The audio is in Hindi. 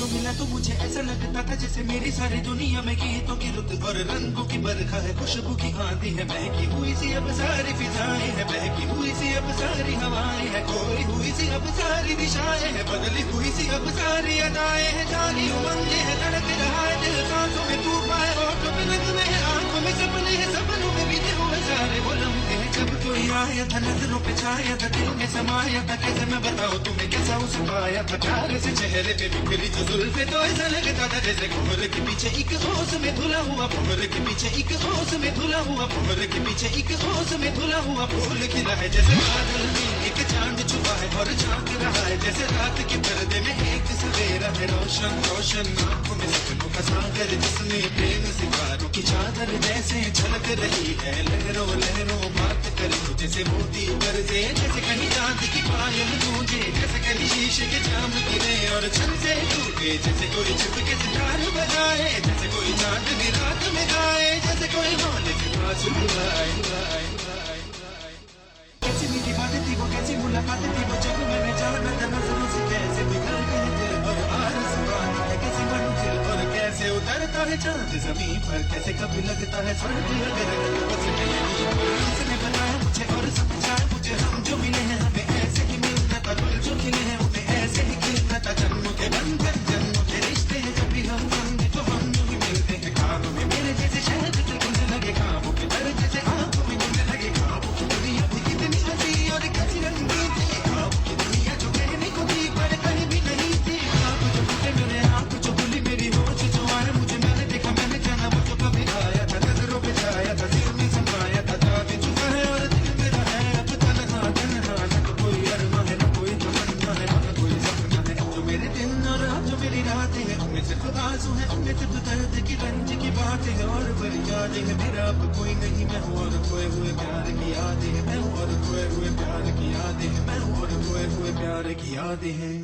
जो मिला तो मुझे ऐसा लगता था जैसे मेरी सारी दुनिया में गीतों की रुत और रंगों की बरखा है, खुशबू की आंधी है, बहकी हुई सी अब सारी फिजाएं है, बहकी हुई सी अब सारी हवाएं है, खोई हुई सी अब सारी दिशाएं है, बदली हुई सी अब सारी अदाएं है, जानी उमंगे है, धड़क रहा है दिल, सांसों में तूफान है, होठों में नगमे है, आंखों में सपने हैं, सपनों में बीते हुए सारे वो लम्हे हैं, जब कोई आया था नजरों पे छाया था, दिल में समाया था, कैसे मैं बताऊं तुम्हें कैसा उसे पाया था, प्यार से चेहरे पे बिखरी जो जुल्फे, तो ऐसा लगता था जैसे कोहरे के पीछे एक ओस में धुला हुआ, कोहरे के पीछे एक ओस में धुला हुआ, कोहरे के पीछे एक ओस में धुला हुआ फूल खिला है, जैसे बादल में एक चांद छुपा है और झांक रहा है, जैसे रात के पर्दे में एक सवेरा है, रोशन रोशन आंखों में सपनों का सागर, जिसमें प्रेम सितारों की चादर जैसे झलक रही है, लहरों लहरों बात करे जैसे मोती गरजे, जैसे कहीं चांद की पायल गूंजे, जैसे कहीं शीशे के जाम गिरे और छन से टूटे, जैसे कोई छुप के सितार बजाए, जैसे कोई चांदनी रात में गाए, जैसे कोई होने के पास बुलाए। कैसी मीठी बातें थी वो, कैसी मुलाकातें थी वो, जब मैंने जाना था नजरों से कैसे बिगड़ गए दिल और आरज़ुआं है, कैसी मंजिल और कैसे उतरता है चांद ज़मीं पर, कैसे कभी लगता है स्वर्ग अगर बस किसने बनाया मुझे और समझाया मुझे, हम जो मिले हैं हमें ऐसे ही मिलना था, दिल जो खिले हैं उन्हें ऐसे ही खिलना था, जन्मों के बंधन जन्मों के रिश्ते हैं, जब भी हम संग तो हम यूं ही मिलते हैं, कानों में मेरे जैसे शहद से घुलने लगे, खाबों के दर जैसे आंखों में घुलने लगे, खाबों की दुनिया भी कितनी हंसी और कैसी रंगीन थी, खाबों की दुनिया जो कहने को थी पर कहीं भी नहीं थी, आप जो टूटे मेरे आंख जो खुली मेरी होश जो आए मुझे, मैंने देखा मैंने जाना वो जो कभी आया था, नजरों पे छाया था, दिल में समाया था, जाने चुका है और दिल मेरा है अब तन्हा तन्हा, न तो कोई अरमा है न कोई तमन्ना है न कोई सपना है, जो मेरे दिन और आज जो मेरी रातें हैं उनमें सिर्फ आंसू है, उनमें सिर्फ दर्द की रंज की बातें हैं और बड़ी यादें हैं, मेरा अब कोई नहीं, मैं हूँ और खोए हुए प्यार की यादें हैं, मैं हूँ और खोए हुए प्यार की यादें हैं, मैं हूँ और खोए हुए प्यार की यादें हैं।